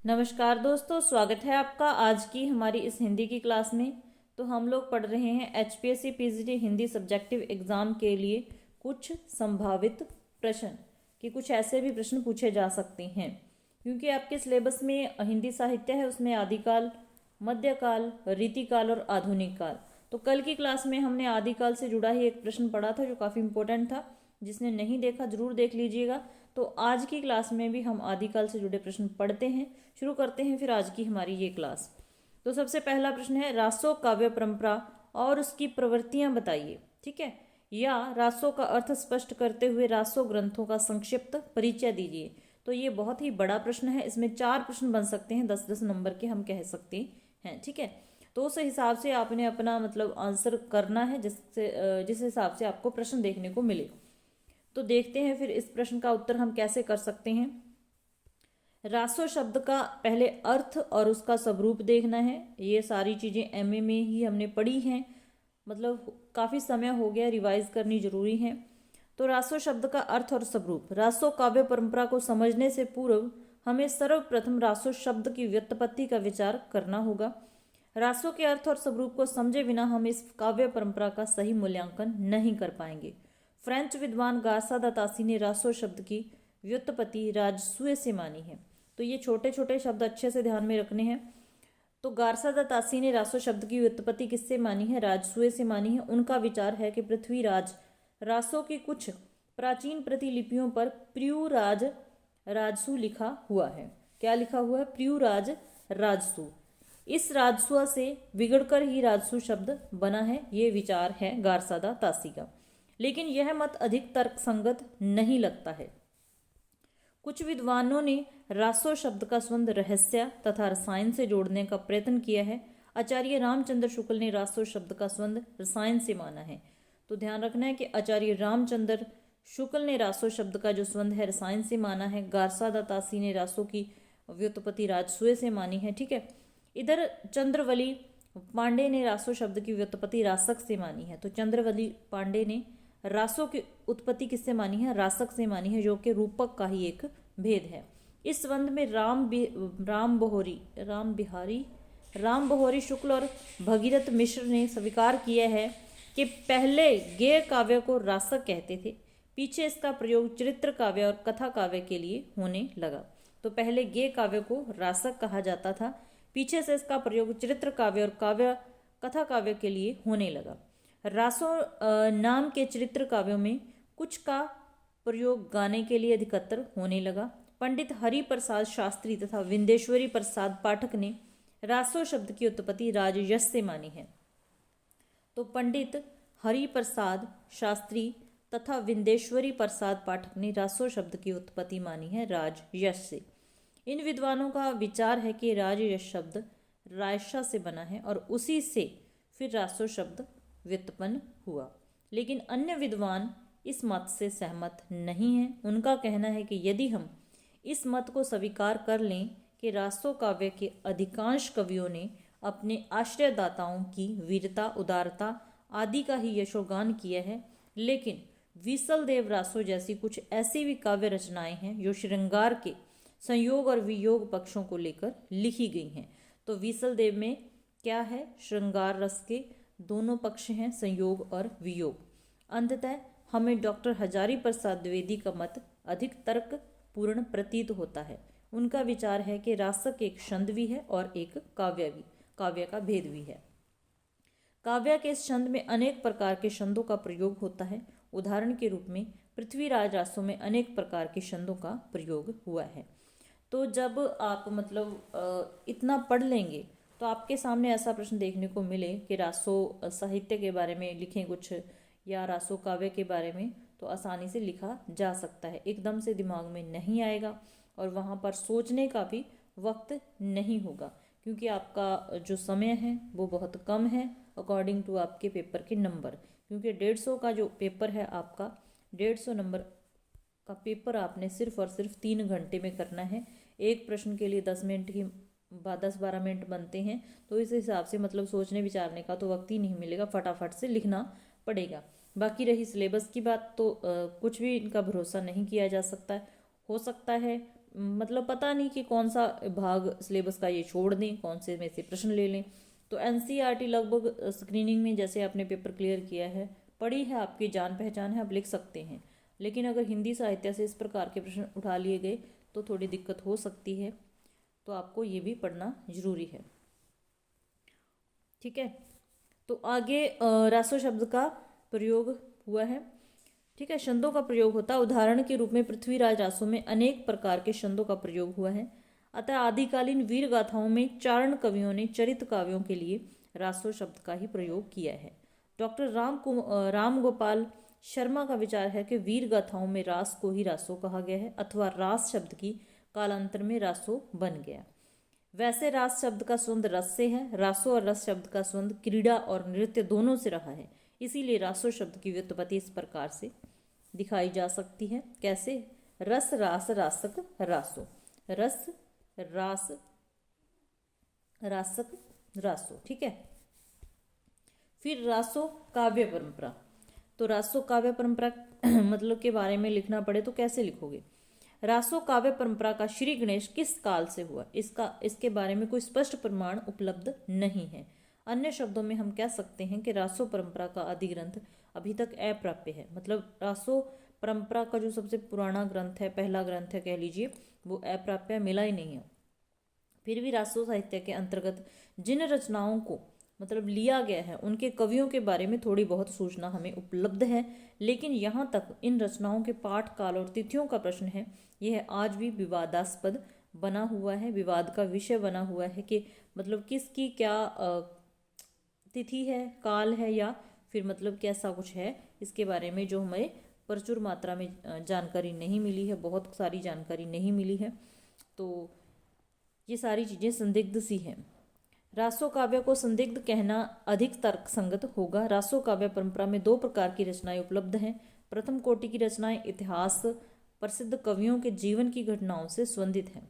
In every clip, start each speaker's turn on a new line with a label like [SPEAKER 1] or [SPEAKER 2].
[SPEAKER 1] नमस्कार दोस्तों, स्वागत है आपका आज की हमारी इस हिंदी की क्लास में। तो हम लोग पढ़ रहे हैं HPSC PGT Hindi subjective exam के लिए कुछ संभावित प्रश्न कि कुछ ऐसे भी प्रश्न पूछे जा सकते हैं, क्योंकि आपके सिलेबस में हिंदी साहित्य है, उसमें आदिकाल, मध्यकाल, रीतिकाल और आधुनिक काल। तो कल की क्लास में हमने आदिकाल से जुड़ा ही एक प्रश्न पढ़ा था जो काफ़ी इंपॉर्टेंट था। जिसने नहीं देखा जरूर देख लीजिएगा। तो आज की क्लास में भी हम आदिकाल से जुड़े प्रश्न पढ़ते हैं। शुरू करते हैं फिर आज की हमारी ये क्लास। तो सबसे पहला प्रश्न है, रासो काव्य परंपरा और उसकी प्रवृत्तियां बताइए। ठीक है, या रासो का अर्थ स्पष्ट करते हुए रासो ग्रंथों का संक्षिप्त परिचय दीजिए। तो ये बहुत ही बड़ा प्रश्न है, इसमें 4 प्रश्न बन सकते हैं, 10-10 नंबर के हम कह सकते हैं। ठीक है, तो उस हिसाब से आपने अपना मतलब आंसर करना है, जिस हिसाब से आपको प्रश्न देखने को मिले। तो देखते हैं फिर इस प्रश्न का उत्तर हम कैसे कर सकते हैं। रासो शब्द का पहले अर्थ और उसका स्वरूप देखना है। ये सारी चीज़ें एमए में ही हमने पढ़ी हैं, मतलब काफ़ी समय हो गया, रिवाइज करनी जरूरी है। तो रासो शब्द का अर्थ और स्वरूप। रासो काव्य परंपरा को समझने से पूर्व हमें सर्वप्रथम रासो शब्द की व्युत्पत्ति का विचार करना होगा। रासो के अर्थ और स्वरूप को समझे बिना हम इस काव्य परंपरा का सही मूल्यांकन नहीं कर पाएंगे। फ्रेंच विद्वान गार्सा दा तासी ने रासो शब्द की व्युत्पत्ति राजसूय से मानी है। तो ये छोटे छोटे शब्द अच्छे से ध्यान में रखने हैं। तो गार्सा दा तासी ने रासो शब्द की व्युत्पत्ति किससे मानी है? राजसूय से मानी है। उनका विचार है कि पृथ्वीराज रासो की कुछ प्राचीन प्रतिलिपियों पर प्रियुराज राजसू लिखा हुआ है। क्या लिखा हुआ है? प्रियुराज राजसू। इस राजसुआ से बिगड़कर ही राजसू शब्द बना है, ये विचार है गार्सा दा तासी का। लेकिन यह मत अधिक तर्कसंगत नहीं लगता है। कुछ विद्वानों ने रासो शब्द का संबंध रहस्य तथा रसायन से जोड़ने का प्रयत्न किया है। आचार्य रामचंद्र शुक्ल ने रासो शब्द का संबंध रसायन से माना है। तो ध्यान रखना है कि आचार्य रामचंद्र शुक्ल ने रासो शब्द का जो संबंध है रसायन से माना है। गार्सा दा तासी ने रासो की व्युत्पत्ति राजसूय से मानी है। ठीक है, इधर चंद्रवली पांडे ने रासो शब्द की व्युत्पत्ति रासक से मानी है। तो चंद्रवली पांडे ने रासो की उत्पत्ति किससे मानी है? रासक से मानी है, जो कि रूपक का ही एक भेद है। इस संबंध में राम बिहारी शुक्ल और भगीरथ मिश्र ने स्वीकार किया है कि पहले गेय काव्य को रासक कहते थे, पीछे इसका प्रयोग चरित्र काव्य और कथा काव्य के लिए होने लगा। तो पहले गेय काव्य को रासक कहा जाता था, पीछे से इसका प्रयोग चरित्र काव्य और कथा काव्य के लिए होने लगा। रासो नाम के चरित्र काव्यों में कुछ का प्रयोग गाने के लिए अधिकतर होने लगा। पंडित हरि प्रसाद शास्त्री तथा विंदेश्वरी प्रसाद पाठक ने रासो शब्द की उत्पत्ति राजयश से मानी है। तो पंडित हरि प्रसाद शास्त्री तथा विंदेश्वरी प्रसाद पाठक ने रासो शब्द की उत्पत्ति मानी है राजयश से। इन विद्वानों का विचार है कि राजयश शब्द रायशा से बना है और उसी से फिर रासो शब्द व्युत्पन्न हुआ। लेकिन अन्य विद्वान इस मत से सहमत नहीं हैं। उनका कहना है कि यदि हम इस मत को स्वीकार कर लें कि रासो काव्य के अधिकांश कवियों ने अपने आश्रयदाताओं की वीरता, उदारता आदि का ही यशोगान किया है, लेकिन वीसलदेव रासो जैसी कुछ ऐसी भी काव्य रचनाएं हैं जो श्रृंगार के संयोग और वियोग पक्षों को लेकर लिखी गई हैं। तो वीसलदेव में क्या है? श्रृंगार रस के दोनों पक्ष हैं, संयोग और वियोग। अंततः हमें डॉक्टर हजारी प्रसाद द्विवेदी का मत अधिक तर्क पूर्ण प्रतीत होता है। उनका विचार है कि रासक एक छंद भी है और एक काव्य का भेद भी है। काव्य के इस छंद में अनेक प्रकार के छंदों का प्रयोग होता है। उदाहरण के रूप में पृथ्वीराज रासों में अनेक प्रकार के छंदों का प्रयोग हुआ है। तो जब आप मतलब इतना पढ़ लेंगे तो आपके सामने ऐसा प्रश्न देखने को मिले कि रासो साहित्य के बारे में लिखें कुछ, या रासो काव्य के बारे में, तो आसानी से लिखा जा सकता है। एकदम से दिमाग में नहीं आएगा और वहाँ पर सोचने का भी वक्त नहीं होगा, क्योंकि आपका जो समय है वो बहुत कम है अकॉर्डिंग टू आपके पेपर के नंबर। क्योंकि 150 का जो पेपर है आपका, 150 नंबर का पेपर आपने सिर्फ और सिर्फ 3 घंटे में करना है। एक प्रश्न के लिए 10-12 मिनट बनते हैं। तो इस हिसाब से मतलब सोचने विचारने का तो वक्त ही नहीं मिलेगा, फटाफट से लिखना पड़ेगा। बाकी रही सिलेबस की बात, तो कुछ भी इनका भरोसा नहीं किया जा सकता है। हो सकता है मतलब पता नहीं कि कौन सा भाग सिलेबस का ये छोड़ दें, कौन से में से प्रश्न ले लें। तो एनसीईआरटी लगभग स्क्रीनिंग में जैसे आपने पेपर क्लियर किया है, पढ़ी है, आपकी जान पहचान है, आप लिख सकते हैं। लेकिन अगर हिंदी साहित्य से इस प्रकार के प्रश्न उठा लिए गए तो थोड़ी दिक्कत हो सकती है, तो आपको ये भी पढ़ना जरूरी है। ठीक है, तो आगे रासो शब्द का प्रयोग हुआ है। ठीक है, छंदों का प्रयोग होता है। उदाहरण के रूप में पृथ्वीराज रासों में अनेक प्रकार के छंदों का प्रयोग हुआ है। अतः आदिकालीन वीर गाथाओं में चारण कवियों ने चरित काव्यों के लिए रासो शब्द का ही प्रयोग किया है। डॉक्टर राम गोपाल शर्मा का विचार है कि वीर गाथाओं में रास को ही रासो कहा गया है, अथवा रास शब्द की कालांतर में रासो बन गया। वैसे रास शब्द का संबंध रस से है। रासो और रस शब्द का संबंध क्रीड़ा और नृत्य दोनों से रहा है। इसीलिए रासो शब्द की व्युत्पत्ति इस प्रकार से दिखाई जा सकती है। कैसे? रस रास रासक रासो, रस रास रासक रासो। ठीक है, फिर रासो काव्य परंपरा। तो रासो काव्य परंपरा मतलब के बारे में लिखना पड़े तो कैसे लिखोगे? रासो काव्य परंपरा का श्री गणेश किस काल से हुआ, इसके बारे में कोई स्पष्ट प्रमाण उपलब्ध नहीं है। अन्य शब्दों में हम कह सकते हैं कि रासो परंपरा का आदि ग्रंथ अभी तक अप्राप्य है। मतलब रासो परंपरा का जो सबसे पुराना ग्रंथ है, पहला ग्रंथ है कह लीजिए, वो अप्राप्य मिला ही नहीं है। फिर भी रासो साहित्य के अंतर्गत जिन रचनाओं को मतलब लिया गया है उनके कवियों के बारे में थोड़ी बहुत सूचना हमें उपलब्ध है, लेकिन यहाँ तक इन रचनाओं के पाठ काल और तिथियों का प्रश्न है, यह आज भी विवादास्पद बना हुआ है, विवाद का विषय बना हुआ है कि मतलब किसकी क्या तिथि है, काल है, या फिर मतलब कैसा कुछ है, इसके बारे में जो हमें प्रचुर मात्रा में जानकारी नहीं मिली है, बहुत सारी जानकारी नहीं मिली है। तो ये सारी चीज़ें संदिग्ध सी हैं। रासो काव्य को संदिग्ध कहना अधिक तर्क संगत होगा। रासो काव्य परंपरा में दो प्रकार की रचनाएं उपलब्ध हैं। प्रथम कोटि की रचनाएं इतिहास प्रसिद्ध कवियों के जीवन की घटनाओं से संबंधित हैं।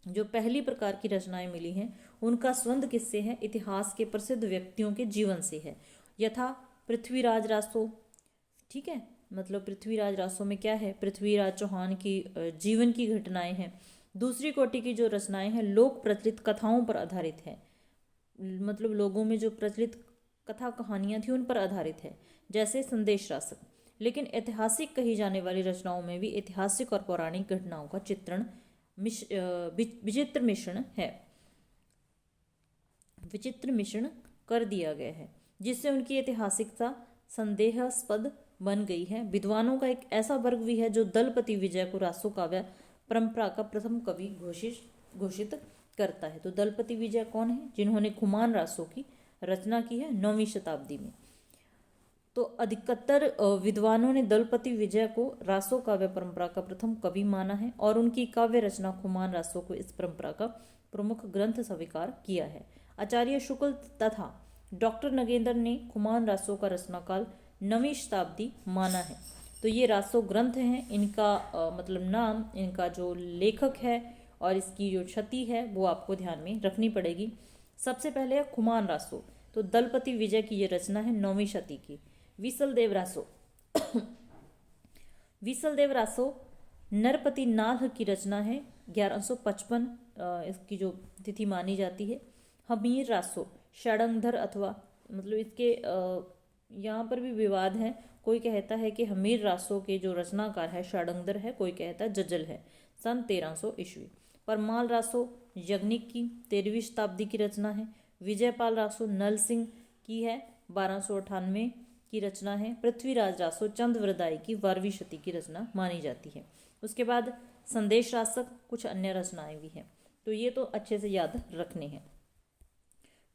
[SPEAKER 1] जो पहली प्रकार की रचनाएं मिली हैं उनका संबंध किससे है? इतिहास के प्रसिद्ध व्यक्तियों के जीवन से है। यथा पृथ्वीराज रासो। ठीक है, मतलब पृथ्वीराज रासो में क्या है? पृथ्वीराज चौहान की जीवन की घटनाएं हैं। दूसरी कोटि की जो रचनाएं हैं लोक प्रचलित कथाओं पर आधारित है, मतलब लोगों में जो प्रचलित कथा कहानियां थी उन पर आधारित है, जैसे संदेश रासक। लेकिन ऐतिहासिक कही जाने वाली रचनाओं में भी ऐतिहासिक और पौराणिक घटनाओं का चित्रण विचित्र मिश्रण है, विचित्र मिश्रण कर दिया गया है, जिससे उनकी ऐतिहासिकता संदेहास्पद बन गई है। विद्वानों का एक ऐसा वर्ग भी है जो दलपति विजय को रासो काव्य परंपरा का प्रथम कवि घोषित करता है। तो दलपति विजय कौन है? जिन्होंने खुमान रासो की रचना की है 9वीं शताब्दी में। तो अधिकतर विद्वानों ने दलपति विजय को रासो काव्य परंपरा का प्रथम कवि माना है और उनकी काव्य रचना खुमान रासो को इस परंपरा का प्रमुख ग्रंथ स्वीकार किया है। आचार्य शुक्ल तथा डॉक्टर नगेंद्र ने खुमान रासो का रचनाकाल 9वीं शताब्दी माना है। तो ये रासो ग्रंथ हैं, इनका मतलब नाम, इनका जो लेखक है और इसकी जो क्षति है वो आपको ध्यान में रखनी पड़ेगी। सबसे पहले है खुमान रासो। तो दलपति विजय की ये रचना है 9वीं शती की। विसलदेव रासो विसलदेव रासो नरपति नाथ की रचना है 1155, इसकी जो तिथि मानी जाती है। हमीर रासो षडंगधर अथवा मतलब इसके यहाँ पर भी विवाद है। कोई कहता है कि हमीर रासो के जो रचनाकार है षडंगधर है, कोई कहता है जज्जल है, सन 1300 ईस्वी। परमाल रासो यज्ञिक की 13वीं शताब्दी की रचना है। विजयपाल रासो नल सिंह की है, 1298 की रचना है। पृथ्वीराज रासो चंद्रवरदाई की 12वीं शती की रचना मानी जाती है। उसके बाद संदेश रासक, कुछ अन्य रचनाएं भी हैं। तो ये तो अच्छे से याद रखने हैं।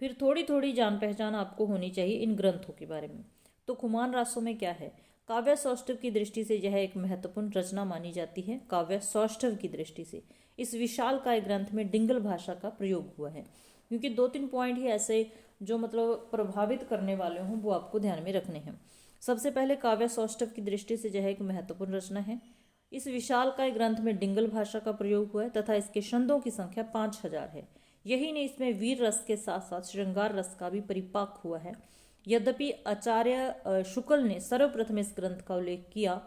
[SPEAKER 1] फिर थोड़ी थोड़ी जान पहचान आपको होनी चाहिए इन ग्रंथों के बारे में। तो खुमान रासो में क्या है? काव्य सौष्ठव की दृष्टि से यह एक महत्वपूर्ण रचना मानी जाती है। काव्य सौष्ठव की दृष्टि से इस विशाल काय ग्रंथ में डिंगल भाषा का प्रयोग हुआ है, क्योंकि 2-3 पॉइंट ही ऐसे जो मतलब प्रभावित करने वाले हों वो आपको ध्यान में रखने हैं। सबसे पहले काव्य सौष्ठव की दृष्टि से यह एक महत्वपूर्ण रचना है। इस विशाल काय ग्रंथ में डिंगल भाषा का प्रयोग हुआ है तथा इसके छंदों की संख्या 5000 है। यही नहीं, इसमें वीर रस के साथ साथ श्रृंगार रस का भी परिपाक हुआ है। यद्यपि आचार्य शुक्ल ने सर्वप्रथम इस ग्रंथ का उल्लेख किया,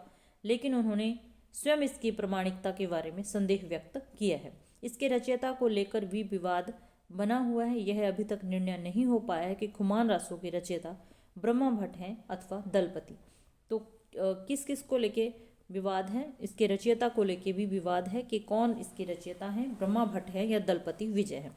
[SPEAKER 1] लेकिन उन्होंने स्वयं इसकी प्रामाणिकता के बारे में संदेह व्यक्त किया है। इसके रचयिता को लेकर भी विवाद बना हुआ है। यह अभी तक निर्णय नहीं हो पाया है कि खुमान रासों के रचयिता ब्रह्मा भट्ट हैं अथवा दलपति। तो किस किस को लेके विवाद है? इसके रचयिता को लेके भी विवाद है कि कौन इसके रचयिता हैं, ब्रह्मा भट्ट है या दलपति विजय है।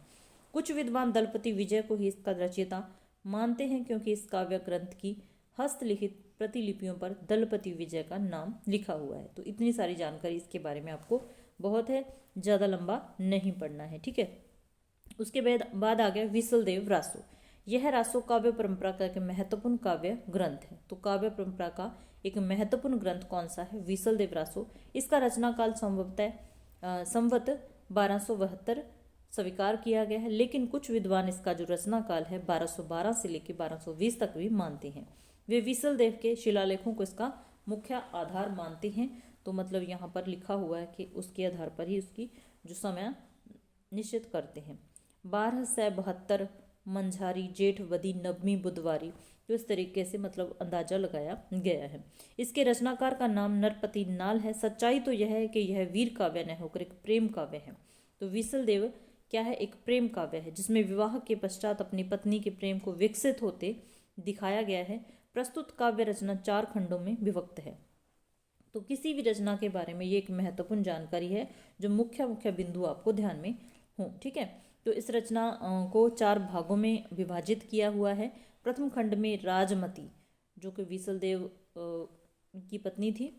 [SPEAKER 1] कुछ विद्वान दलपति विजय को ही इसका रचयिता मानते हैं क्योंकि इस काव्य ग्रंथ की हस्तलिखित प्रतिलिपियों पर दलपति विजय का नाम लिखा हुआ है। तो इतनी सारी जानकारी इसके बारे में आपको बहुत है, ज़्यादा लंबा नहीं पढ़ना है, ठीक है। उसके बाद आ गया विसलदेव रासो। यह रासो काव्य परंपरा का एक महत्वपूर्ण काव्य ग्रंथ है। तो काव्य परंपरा का एक महत्वपूर्ण ग्रंथ कौन सा है? विसलदेव रासो। इसका रचना काल संवत 1272 स्वीकार किया गया है, लेकिन कुछ विद्वान इसका जो रचना काल है 1212 से लेकर 1220 तक भी मानते हैं। वे विसलदेव के शिलालेखों को इसका मुख्य आधार मानते हैं। तो मतलब यहाँ पर लिखा हुआ है कि उसके आधार पर ही उसकी जो समय निश्चित करते हैं। 1272 मंझारी जेठ वदी नवमी बुधवारी, तो इस तरीके से मतलब अंदाजा लगाया गया है। इसके रचनाकार का नाम नरपति नाल है। सच्चाई तो यह है कि यह वीर काव्य न होकर एक प्रेम काव्य है। तो विसलदेव क्या है? एक प्रेम काव्य है जिसमें विवाह के पश्चात अपनी पत्नी के प्रेम को विकसित होते दिखाया गया है। प्रस्तुत काव्य रचना 4 खंडों में विभक्त है। तो किसी भी रचना के बारे में ये एक महत्वपूर्ण जानकारी है जो मुख्य बिंदु आपको ध्यान में हो, ठीक है। तो इस रचना को 4 भागों में विभाजित किया हुआ है। प्रथम खंड में राजमती, जो कि विसलदेव की पत्नी थी,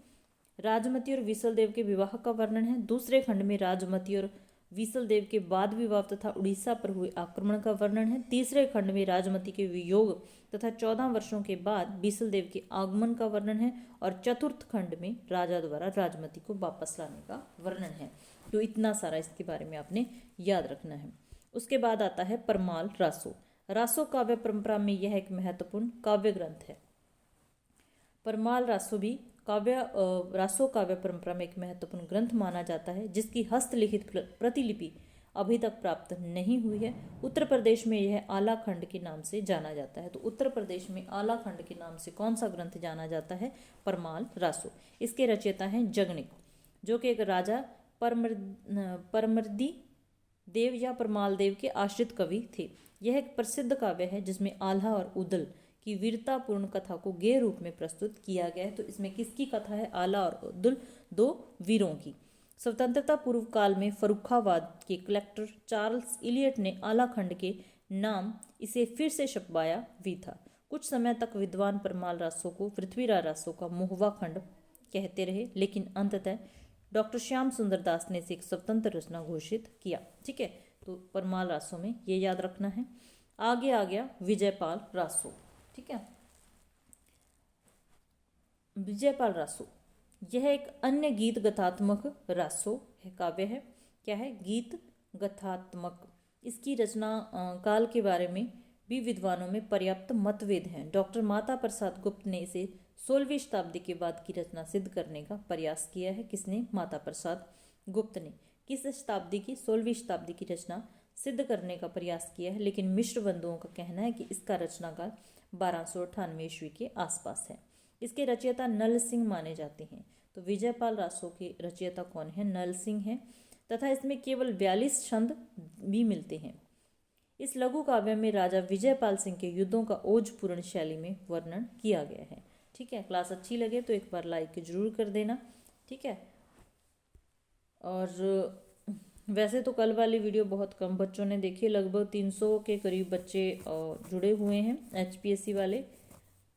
[SPEAKER 1] राजमती और विसलदेव के विवाह का वर्णन है। दूसरे खंड में राजमती और विसलदेव के बाद विवाह तथा उड़ीसा पर हुए आक्रमण का वर्णन है। तीसरे खंड में राजमती के वियोग तथा 14 वर्षों के बाद विसलदेव के आगमन का वर्णन है। और चतुर्थ खंड में राजा द्वारा राजमती को वापस लाने का वर्णन है। तो इतना सारा इसके बारे में आपने याद रखना है। उसके बाद आता है परमाल रासो। रासो काव्य परंपरा में यह एक महत्वपूर्ण काव्य ग्रंथ है। परमाल रासो भी रासो काव्य परंपरा में एक महत्वपूर्ण ग्रंथ माना जाता है जिसकी हस्तलिखित प्रतिलिपि अभी तक प्राप्त नहीं हुई है। उत्तर प्रदेश में यह आला खंड के नाम से जाना जाता है। तो उत्तर प्रदेश में आला खंड के नाम से कौन सा ग्रंथ जाना जाता है? परमाल रासो। इसके रचयिता हैं जगनिक, जो कि एक राजा परमर्दी देव या परमाल देव के आश्रित कवि थे। यह एक प्रसिद्ध काव्य है जिसमें आल्हा और उदल की वीरतापूर्ण कथा को गेय रूप में प्रस्तुत किया गया है। तो इसमें किसकी कथा है? आला और उदल, 2 वीरों की। स्वतंत्रता पूर्व काल में फर्रुखाबाद के कलेक्टर चार्ल्स इलियट ने आला खंड के नाम इसे फिर से छपवाया भी था। कुछ समय तक विद्वान परमाल रासो को पृथ्वीराज रासो का मोहवा खंड कहते रहे, लेकिन अंततः डॉक्टर श्याम सुंदर दास ने इसे एक स्वतंत्र रचना घोषित किया, ठीक है। तो परमाल रासो में ये याद रखना है। आगे आ गया विजयपाल रासो, ठीक है। विजयपाल रासो यह एक अन्य गीत गथात्मक रासो है, काव्य है। क्या है? गीत गथात्मक। इसकी रचना काल के बारे में भी विद्वानों में पर्याप्त मतभेद हैं। डॉक्टर माता प्रसाद गुप्त ने इसे 16वीं शताब्दी के बाद की रचना सिद्ध करने का प्रयास किया है। किसने? माता प्रसाद गुप्त ने। किस शताब्दी की? 16वीं शताब्दी की रचना सिद्ध करने का प्रयास किया है, लेकिन मिश्र बंधुओं का कहना है कि इसका रचनाकाल 1298 ईस्वी के आसपास है। इसके रचयिता नल सिंह माने जाते हैं। तो विजयपाल रासो के रचयिता कौन है? नल सिंह हैं, तथा इसमें केवल 42 छंद भी मिलते हैं। इस लघु काव्य में राजा विजयपाल सिंह के युद्धों का ओजपूर्ण शैली में वर्णन किया गया है, ठीक है। क्लास अच्छी लगे तो एक बार लाइक जरूर कर देना, ठीक है। और वैसे तो कल वाली वीडियो बहुत कम बच्चों ने देखी, लगभग 300 के करीब बच्चे जुड़े हुए हैं HPSC वाले।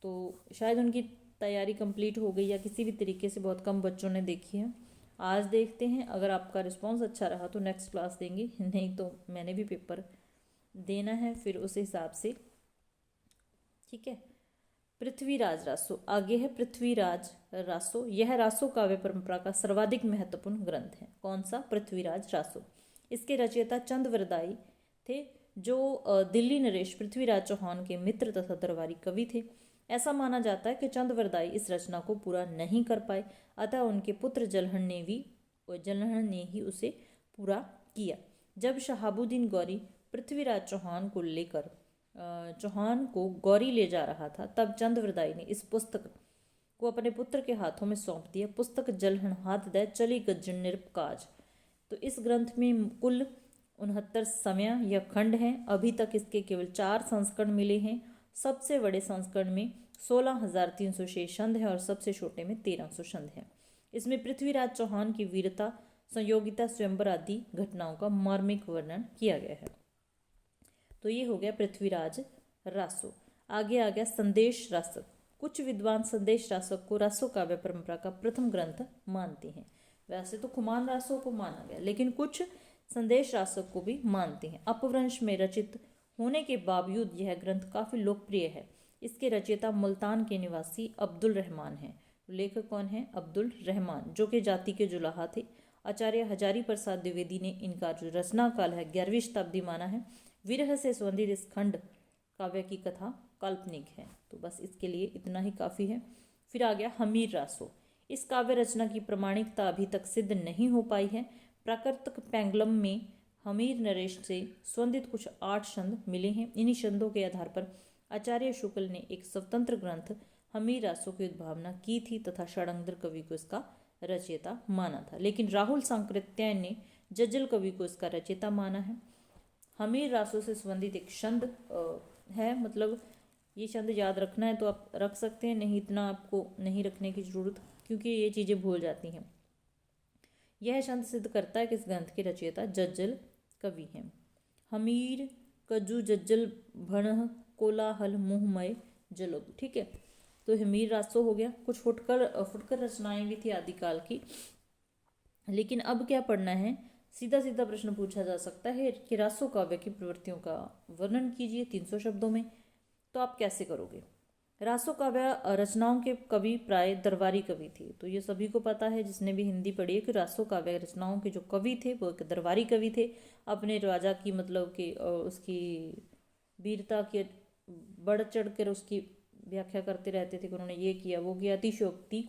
[SPEAKER 1] तो शायद उनकी तैयारी कंप्लीट हो गई या किसी भी तरीके से बहुत कम बच्चों ने देखी है। आज देखते हैं, अगर आपका रिस्पांस अच्छा रहा तो नेक्स्ट क्लास देंगे, नहीं तो मैंने भी पेपर देना है फिर उस हिसाब से, ठीक है। पृथ्वीराज रासो आगे है। पृथ्वीराज रासो यह रासो काव्य परंपरा का सर्वाधिक महत्वपूर्ण ग्रंथ है। कौन सा? पृथ्वीराज रासो। इसके रचयिता चंद्रवरदाई थे, जो दिल्ली नरेश पृथ्वीराज चौहान के मित्र तथा दरबारी कवि थे। ऐसा माना जाता है कि चंद्रवरदाई इस रचना को पूरा नहीं कर पाए, अतः उनके पुत्र जलहण ने ही उसे पूरा किया। जब शहाबुद्दीन गौरी पृथ्वीराज चौहान को गौरी ले जा रहा था, तब चंद्रवरदाई ने इस पुस्तक को अपने पुत्र के हाथों में सौंप दिया। पुस्तक जलहन हाथ दे चली गज्जन निरपकाज। तो इस ग्रंथ में कुल 69 समय या खंड हैं। अभी तक इसके केवल 4 संस्करण मिले हैं। सबसे बड़े संस्करण में 16,306 छंद है और सबसे छोटे में 1300 छंद है। इसमें पृथ्वीराज चौहान की वीरता, संयोगिता, स्वयंवर आदि घटनाओं का मार्मिक वर्णन किया गया है। तो ये हो गया पृथ्वीराज रासो। आगे आ गया संदेश रासक। कुछ विद्वान संदेश रासक को रासो काव्य परंपरा का प्रथम ग्रंथ मानते हैं। वैसे तो खुमान रासो को माना गया, लेकिन कुछ संदेश रासक को भी मानते हैं। अपभ्रंश में रचित होने के बावजूद यह ग्रंथ काफी लोकप्रिय है। इसके रचयिता मुल्तान के निवासी अब्दुल रहमान हैं। लेखक कौन है? अब्दुल रहमान, जो कि जाति के जुलाहा थे। आचार्य हजारी प्रसाद द्विवेदी ने इनका जो रचना काल है 11वीं शताब्दी माना है। विरह से संबंधित इस खंड काव्य की कथा काल्पनिक है। तो बस इसके लिए इतना ही काफ़ी है। फिर आ गया हमीर रासो। इस काव्य रचना की प्रामाणिकता अभी तक सिद्ध नहीं हो पाई है। प्राकृतिक पेंगलम में हमीर नरेश से संबंधित कुछ 8 छंद मिले हैं। इन्हीं छंदों के आधार पर आचार्य शुक्ल ने एक स्वतंत्र ग्रंथ हमीर रासो की उद्भावना की थी तथा षडंगर कवि को इसका रचयिता माना था। लेकिन राहुल सांकृत्यायन ने जज्जल कवि को इसका रचयिता माना है। हमीर रासो से संबंधित एक छंद है, मतलब ये छंद याद रखना है तो आप रख सकते हैं, नहीं इतना आपको नहीं रखने की जरूरत, क्योंकि ये चीज़ें भूल जाती हैं। यह छंद सिद्ध करता है कि इस ग्रंथ के रचयिता जज्जल कवि हैं। हमीर कजू जज्जल भण कोलाहल मुहमय जलोग। ठीक है, तो हमीर रासो हो गया। कुछ फुटकर रचनाएं भी थी आदिकाल की। लेकिन अब क्या पढ़ना है? सीधा सीधा प्रश्न पूछा जा सकता है कि रासो काव्य की प्रवृत्तियों का वर्णन कीजिए 300 शब्दों में। तो आप कैसे करोगे? रासो काव्य रचनाओं के कवि प्राय दरबारी कवि थे। तो ये सभी को पता है जिसने भी हिंदी पढ़ी है कि रासो काव्य रचनाओं के जो कवि थे वो एक दरबारी कवि थे। अपने राजा की मतलब कि उसकी वीरता के बढ़ चढ़ कर उसकी व्याख्या करते रहते थे कि उन्होंने ये किया वो किया, अतिशयोक्ति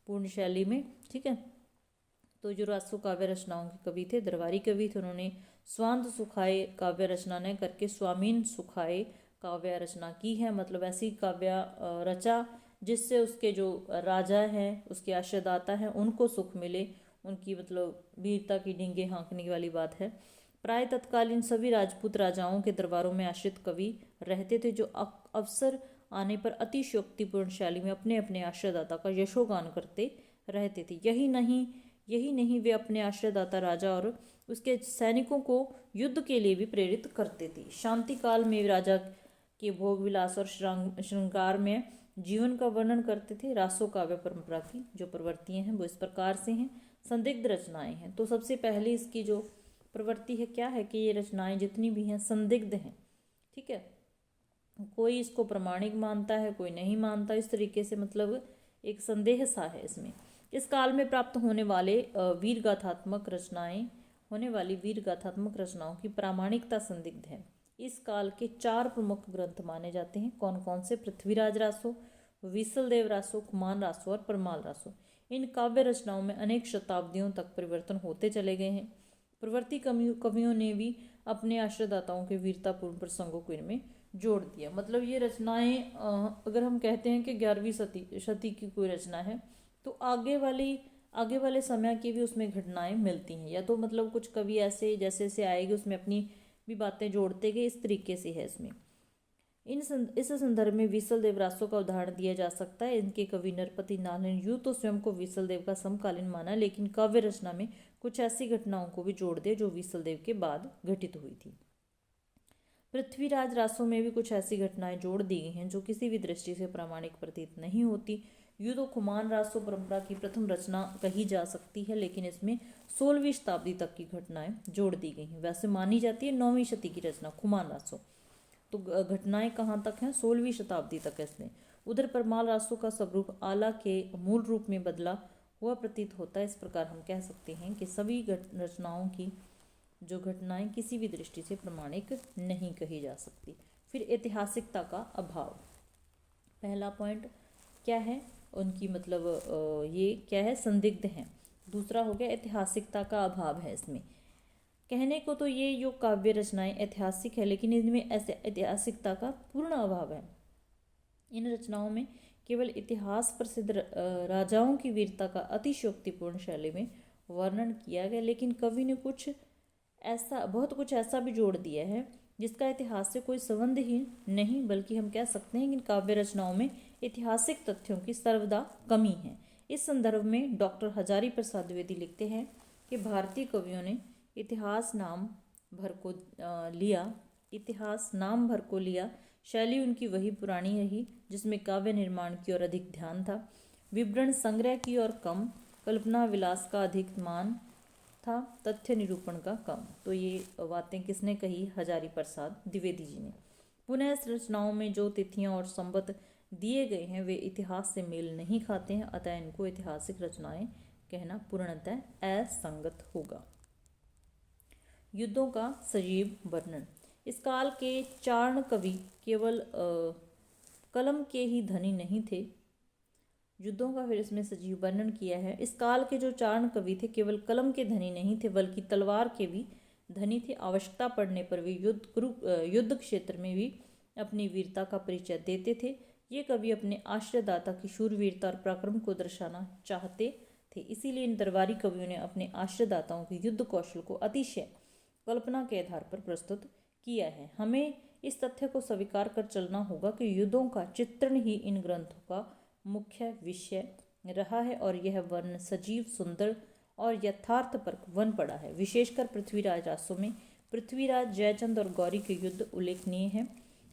[SPEAKER 1] पूर्ण शैली में। ठीक है, तो जो रासो काव्य रचनाओं के कवि थे दरबारी कवि थे। उन्होंने स्वांत सुखाए काव्य रचना न करके स्वामीन सुखाए काव्य रचना की है। मतलब ऐसी काव्य रचा जिससे उसके जो राजा हैं, उसके आश्रयदाता हैं, उनको सुख मिले, उनकी मतलब वीरता की डींगे हाँकने वाली बात है। प्राय तत्कालीन सभी राजपूत राजाओं के दरबारों में आश्रित कवि रहते थे, जो अवसर आने पर अतिशयोक्तिपूर्ण शैली में अपने अपने आश्रयदाता का यशोगान करते रहते थे। यही नहीं वे अपने आश्रयदाता राजा और उसके सैनिकों को युद्ध के लिए भी प्रेरित करते थे। शांति काल में राजा के भोग विलास और श्रृंगार में जीवन का वर्णन करते थे। रासो काव्य परंपरा की जो प्रवृत्तियां हैं वो इस प्रकार से हैं। संदिग्ध रचनाएं हैं। तो सबसे पहले इसकी जो प्रवृत्ति है क्या है कि ये रचनाएं जितनी भी हैं संदिग्ध हैं। ठीक है, कोई इसको प्रमाणिक मानता है, कोई नहीं मानता, इस तरीके से मतलब एक संदेह सा है इसमें। इस काल में प्राप्त होने वाली वीर गाथात्मक रचनाओं की प्रामाणिकता संदिग्ध है। इस काल के 4 प्रमुख ग्रंथ माने जाते हैं। कौन कौन से? पृथ्वीराज रासो, विसलदेव रासो, खुमान रासो और परमाल रासो। इन काव्य रचनाओं में अनेक शताब्दियों तक परिवर्तन होते चले गए हैं। प्रवर्ती कवियों ने भी अपने आश्रयदाताओं के वीरतापूर्ण प्रसंगों को इनमें जोड़ दिया। मतलब ये रचनाएं अगर हम कहते हैं कि 11वीं शती की कोई रचना है तो आगे वाले समय की भी उसमें घटनाएं मिलती हैं, या तो मतलब कुछ कवि ऐसे जैसे से आएगी उसमें अपनी भी बातें जोड़ते गए, इस तरीके से है इसमें। इस संदर्भ में विसलदेव रासो का उदाहरण दिया जा सकता है। इनके कवि नरपति नाल ने यूं तो स्वयं को विसलदेव का समकालीन माना, लेकिन काव्य रचना में कुछ ऐसी घटनाओं को भी जोड़ दे जो विसलदेव के बाद घटित हुई थी। पृथ्वीराज रासो में भी कुछ ऐसी घटनाएं जोड़ दी गई हैं जो किसी भी दृष्टि से प्रामाणिक प्रतीत नहीं होती। यूं तो खुमान रासो परंपरा की प्रथम रचना कही जा सकती है, लेकिन इसमें 16वीं शताब्दी तक की घटनाएं जोड़ दी गई हैं। वैसे मानी जाती है 9वीं शती की रचना खुमान रासो। तो घटनाएं कहाँ तक हैं? 16वीं शताब्दी तक है इसमें। उधर परमाल रासो का स्वरूप आला के मूल रूप में बदला हुआ प्रतीत होता है। इस प्रकार हम कह सकते हैं कि सभी रचनाओं की जो घटनाएं किसी भी दृष्टि से प्रमाणिक नहीं कही जा सकती। फिर ऐतिहासिकता का अभाव, पहला पॉइंट क्या है उनकी, मतलब ये क्या है? संदिग्ध हैं। दूसरा हो गया ऐतिहासिकता का अभाव है इसमें। कहने को तो ये जो काव्य रचनाएं ऐतिहासिक है, लेकिन इनमें ऐसे ऐतिहासिकता का पूर्ण अभाव है। इन रचनाओं में केवल इतिहास प्रसिद्ध राजाओं की वीरता का अतिशयोक्तिपूर्ण शैली में वर्णन किया गया, लेकिन कवि ने बहुत कुछ ऐसा भी जोड़ दिया है जिसका इतिहास से कोई संबंध ही नहीं, बल्कि हम कह सकते हैं कि इन काव्य रचनाओं में ऐतिहासिक तथ्यों की सर्वदा कमी है। इस संदर्भ में डॉक्टर हजारी प्रसाद द्विवेदी लिखते हैं कि भारतीय कवियों ने इतिहास नाम भर को लिया। शैली उनकी वही पुरानी रही जिसमें काव्य निर्माण की ओर अधिक ध्यान था, विवरण संग्रह की ओर कम, कल्पना विलास का अधिक मान था, तथ्य निरूपण का कम। तो ये बातें किसने कही? हजारी प्रसाद द्विवेदी जी ने। पुनः इस रचनाओं में जो तिथियां और संबत दिए गए हैं वे इतिहास से मेल नहीं खाते हैं, अतः इनको ऐतिहासिक रचनाएं कहना पूर्णतः असंगत होगा। युद्धों का सजीव वर्णन। इस काल के चारण कवि केवल कलम के ही धनी नहीं थे। युद्धों का फिर इसमें सजीव वर्णन किया है। इस काल के जो चारण कवि थे केवल कलम के धनी नहीं थे, बल्कि तलवार के भी धनी थे। आवश्यकता पड़ने पर वे युद्ध क्षेत्र में भी अपनी वीरता का परिचय देते थे। ये कवि अपने आश्रयदाता की शूरवीरता और पराक्रम को दर्शाना चाहते थे, इसीलिए इन दरबारी कवियों ने अपने आश्रयदाताओं के युद्ध कौशल को अतिशय कल्पना के आधार पर प्रस्तुत किया है। हमें इस तथ्य को स्वीकार कर चलना होगा कि युद्धों का चित्रण ही इन ग्रंथों का मुख्य विषय रहा है और यह वर्ण सजीव, सुंदर और यथार्थपरक बन पड़ा है। विशेषकर पृथ्वीराज रासों में पृथ्वीराज, जयचंद और गौरी के युद्ध उल्लेखनीय हैं।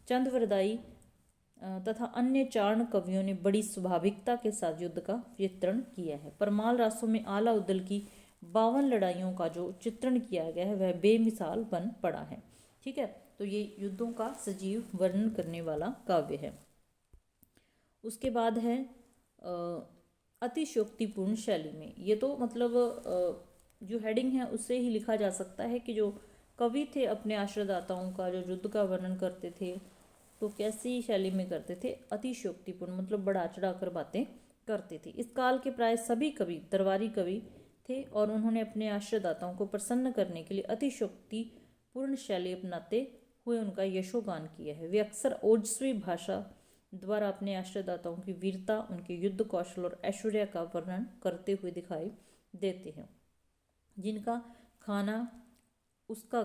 [SPEAKER 1] चंद्रवरदाई तथा अन्य चारण कवियों ने बड़ी स्वाभाविकता के साथ युद्ध का चित्रण किया है। परमाल रासों में आला उदल की 52 लड़ाइयों का जो चित्रण किया गया है वह बेमिसाल बन पड़ा है। ठीक है, तो ये युद्धों का सजीव वर्णन करने वाला काव्य है। उसके बाद है अतिशयोक्तिपूर्ण शैली में। ये तो मतलब जो हेडिंग है उससे ही लिखा जा सकता है कि जो कवि थे अपने आश्रयदाताओं का जो युद्ध का वर्णन करते थे तो कैसी शैली में करते थे? अतिशयोक्तिपूर्ण, मतलब बढ़ा चढ़ा कर बातें करते थे। इस काल के प्राय सभी कवि दरबारी कवि थे और उन्होंने अपने आश्रयदाताओं को प्रसन्न करने के लिए अतिशयोक्तिपूर्ण शैली अपनाते हुए उनका यशोगान किया है। वे अक्सर ओजस्वी भाषा द्वारा अपने आश्रयदाताओं की वीरता, उनके युद्ध कौशल और ऐश्वर्य का वर्णन करते हुए दिखाई देते हैं। जिसका खाना उसका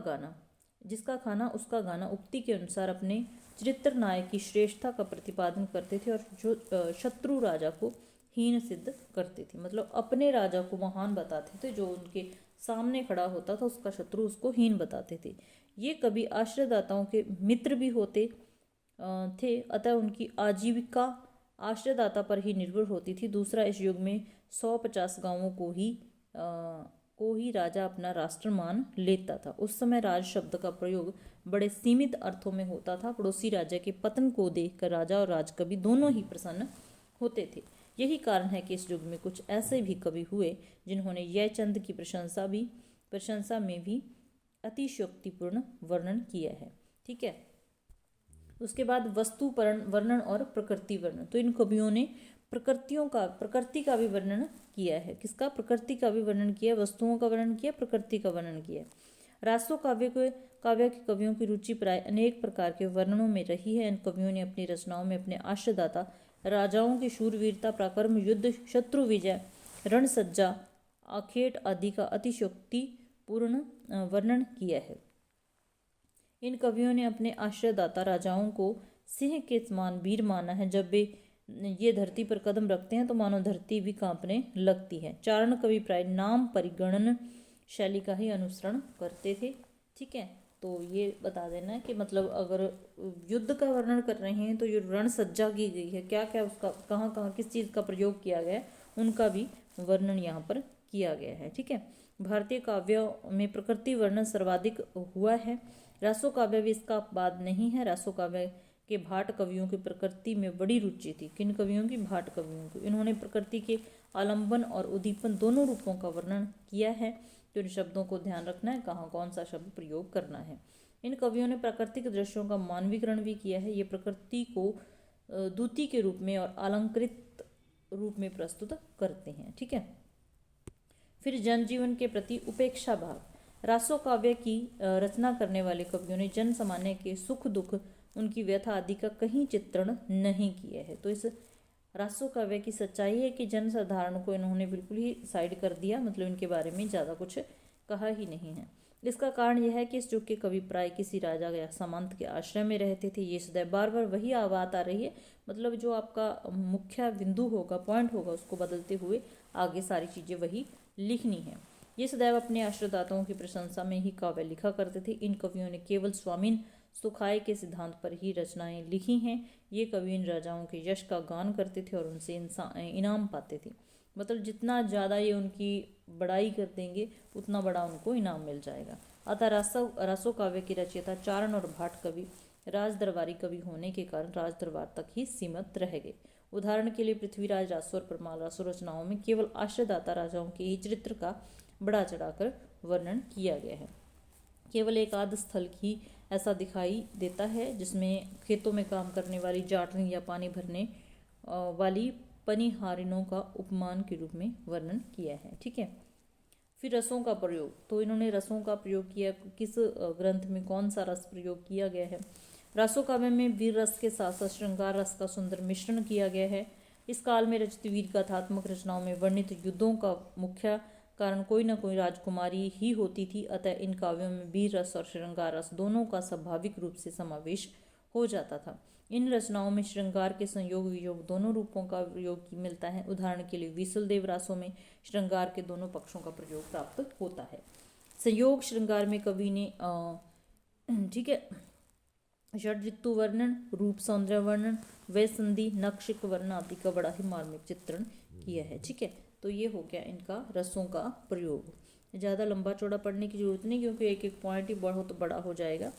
[SPEAKER 1] गाना उक्ति के अनुसार अपने चरित्र नायक की श्रेष्ठता का प्रतिपादन करते थे और जो शत्रु राजा को हीन सिद्ध करते थे, मतलब अपने राजा को महान बताते थे, जो उनके सामने खड़ा होता था उसका शत्रु उसको हीन बताते थे। ये कभी आश्रयदाताओं के मित्र भी होते थे, अतः उनकी आजीविका आश्रयदाता पर ही निर्भर होती थी। दूसरा, इस युग में 150 गांवों को ही राजा अपना राष्ट्र मान लेता था। उस समय राज शब्द का प्रयोग बड़े सीमित अर्थों में होता था। पड़ोसी राजा के पतन को देखकर राजा और राजकवि दोनों ही प्रसन्न होते थे। यही कारण है कि इस युग में कुछ ऐसे भी कवि हुए जिन्होंने जयचंद की प्रशंसा में भी अतिशयोक्तिपूर्ण वर्णन किया है। ठीक है, उसके बाद वस्तु वर्णन और प्रकृति वर्णन। तो इन कवियों ने प्रकृति का भी वर्णन किया है। किसका? प्रकृति का भी वर्णन किया, वस्तुओं का वर्णन किया, प्रकृति का वर्णन किया। रासो काव्य के कवियों की रुचि प्राय अनेक प्रकार के वर्णनों में रही है। इन कवियों ने अपनी रचनाओं में अपने आश्रयदाता राजाओं की शूरवीरता, पराक्रम, युद्ध, शत्रु विजय, रणसज्जा, आखेट आदि का अतिशयोक्तिपूर्ण वर्णन किया है। इन कवियों ने अपने आश्रयदाता राजाओं को सिंह के समान वीर माना है। जब वे ये धरती पर कदम रखते हैं तो मानो धरती भी कांपने लगती है। चारण कवि प्राय नाम परिगणन शैली का ही अनुसरण करते थे। ठीक है, तो ये बता देना कि मतलब अगर युद्ध का वर्णन कर रहे हैं तो ये रणसज्जा की गई है, क्या क्या उसका कहाँ कहाँ किस चीज़ का प्रयोग किया गया है उनका भी वर्णन यहाँ पर किया गया है। ठीक है, भारतीय काव्यों में प्रकृति वर्णन सर्वाधिक हुआ है। रासो काव्य भी इसका बाद नहीं है। रासो काव्य के भाट कवियों की प्रकृति में बड़ी रुचि थी। किन कवियों की? भाट कवियों की। इन्होंने प्रकृति के आलंबन और उद्दीपन दोनों रूपों का वर्णन किया है। तो इन शब्दों को ध्यान रखना है कहाँ कौन सा शब्द प्रयोग करना है। इन कवियों ने प्राकृतिक दृश्यों का मानवीकरण भी किया है। ये प्रकृति को दूती के रूप में और अलंकृत रूप में प्रस्तुत करते हैं। ठीक है, फिर जनजीवन के प्रति उपेक्षा भाव। रासो काव्य की रचना करने वाले कवियों ने जन सामान्य के सुख दुख, उनकी व्यथा आदि का कहीं चित्रण नहीं किया है। तो इस रासो काव्य की सच्चाई है कि जन साधारण को इन्होंने बिल्कुल ही साइड कर दिया, मतलब इनके बारे में ज़्यादा कुछ कहा ही नहीं है। इसका कारण यह है कि इस युग के कवि प्राय किसी राजा या सामंत के आश्रय में रहते थे। ये सदैव बार बार वही बात आ रही है, मतलब जो आपका मुख्य बिंदु होगा, पॉइंट होगा, उसको बदलते हुए आगे सारी चीज़ें वही लिखनी है। ये सदैव अपने आश्रयदाताओं की प्रशंसा में ही काव्य लिखा करते थे। इन कवियों ने केवल स्वामीन सुखाय के सिद्धांत पर ही रचनाएं लिखी हैं। ये कवि इन राजाओं के यश का गान करते थे और उनसे इनाम पाते थे। मतलब जितना ज़्यादा ये उनकी बड़ाई कर देंगे उतना बड़ा उनको इनाम मिल जाएगा। अतः रासो काव्य की रचयिता चारण और भाट कवि राज दरबारी कवि होने के कारण राज दरबार तक ही सीमित रह गए। उदाहरण के लिए पृथ्वीराज रासो और परमाल रासो रचनाओं में केवल आश्रयदाता राजाओं के ही चरित्र का बढ़ा चढ़ाकर वर्णन किया गया है। केवल एक आध स्थल ही ऐसा दिखाई देता है जिसमें खेतों में काम करने वाली जाटनी या पानी भरने वाली पनिहारिनों का उपमान के रूप में वर्णन किया है। ठीक है, फिर रसों का प्रयोग, तो इन्होंने रसों का प्रयोग किया। किस ग्रंथ में कौन सा रस प्रयोग किया गया है? रासो काव्य में वीर रस के साथ साथ श्रृंगार रस का सुंदर मिश्रण किया गया है। इस काल में रचित वीर गाथात्मक रचनाओं में वर्णित युद्धों का मुख्य कारण कोई न कोई राजकुमारी ही होती थी। अतः इन काव्यों में वीर रस और श्रृंगार रस दोनों का स्वाभाविक रूप से समावेश हो जाता था। इन रचनाओं में श्रृंगार के संयोग वियोग दोनों रूपों का प्रयोग मिलता है। उदाहरण के लिए विसलदेव रासों में श्रृंगार के दोनों पक्षों का प्रयोग प्राप्त होता है। संयोग श्रृंगार में कवि ने ठीक है, षड ऋतु वर्णन, रूप सौंदर्य वर्णन, वे संधि, नक्षिक वर्ण आदि का बड़ा ही मार्मिक चित्रण किया है। ठीक है, तो ये हो गया इनका रसों का प्रयोग। ज़्यादा लंबा चौड़ा पढ़ने की जरूरत नहीं, क्योंकि एक एक पॉइंट ही बहुत बड़ा हो जाएगा।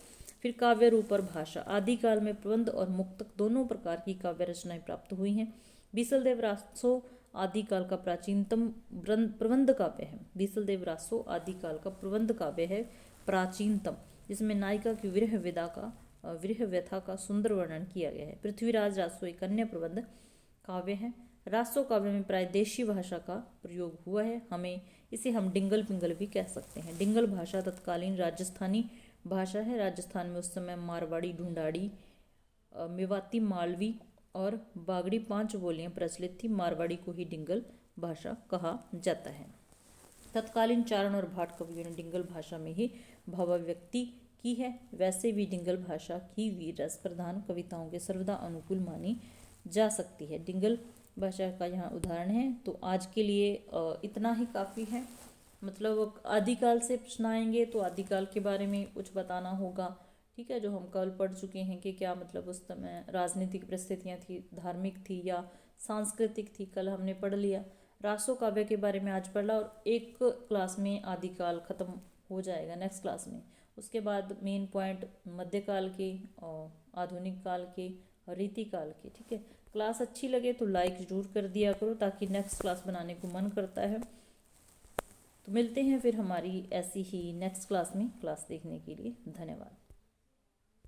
[SPEAKER 1] फिर काव्य रूप और भाषा। आदिकाल में प्रबंध और मुक्तक दोनों प्रकार की काव्य रचनाएं प्राप्त हुई हैं। बीसलदेव रासो आदिकाल का प्राचीनतम प्रबंध काव्य है। बीसलदेव रासो आदिकाल का प्रबंध काव्य है प्राचीनतम, जिसमें नायिका की विरह व्यथा का सुंदर वर्णन किया गया है। पृथ्वीराज रासो एक अन्य प्रबंध काव्य है। रासो काव्य में प्राय देशी भाषा का प्रयोग हुआ है। इसे हम डिंगल पिंगल भी कह सकते हैं। डिंगल भाषा तत्कालीन राजस्थानी भाषा है। राजस्थान में उस समय मारवाड़ी, ढूंढाड़ी, मेवाती, मालवी और बागड़ी 5 बोलियां प्रचलित थी। मारवाड़ी को ही डिंगल भाषा कहा जाता है। तत्कालीन चारण और भाट कवियों ने डिंगल भाषा में ही भावाभिव्यक्ति की है। वैसे भी डिंगल भाषा की वीर रस प्रधान कविताओं के सर्वदा अनुकूल मानी जा सकती है। डिंगल भाषा का यहाँ उदाहरण है। तो आज के लिए इतना ही काफ़ी है। मतलब आदिकाल से प्रश्न आएंगे तो आदिकाल के बारे में कुछ बताना होगा। ठीक है, जो हम कल पढ़ चुके हैं कि क्या मतलब उस समय राजनीतिक परिस्थितियाँ थी, धार्मिक थी या सांस्कृतिक थी, कल हमने पढ़ लिया। रासो काव्य के बारे में आज पढ़ा और एक क्लास में आदिकाल खत्म हो जाएगा, नेक्स्ट क्लास में। उसके बाद मेन पॉइंट मध्यकाल के और आधुनिक काल के और रीतिकाल के। ठीक है, क्लास अच्छी लगे तो लाइक ज़रूर कर दिया करो, ताकि नेक्स्ट क्लास बनाने को मन करता है। तो मिलते हैं फिर हमारी ऐसी ही नेक्स्ट क्लास में। क्लास देखने के लिए धन्यवाद।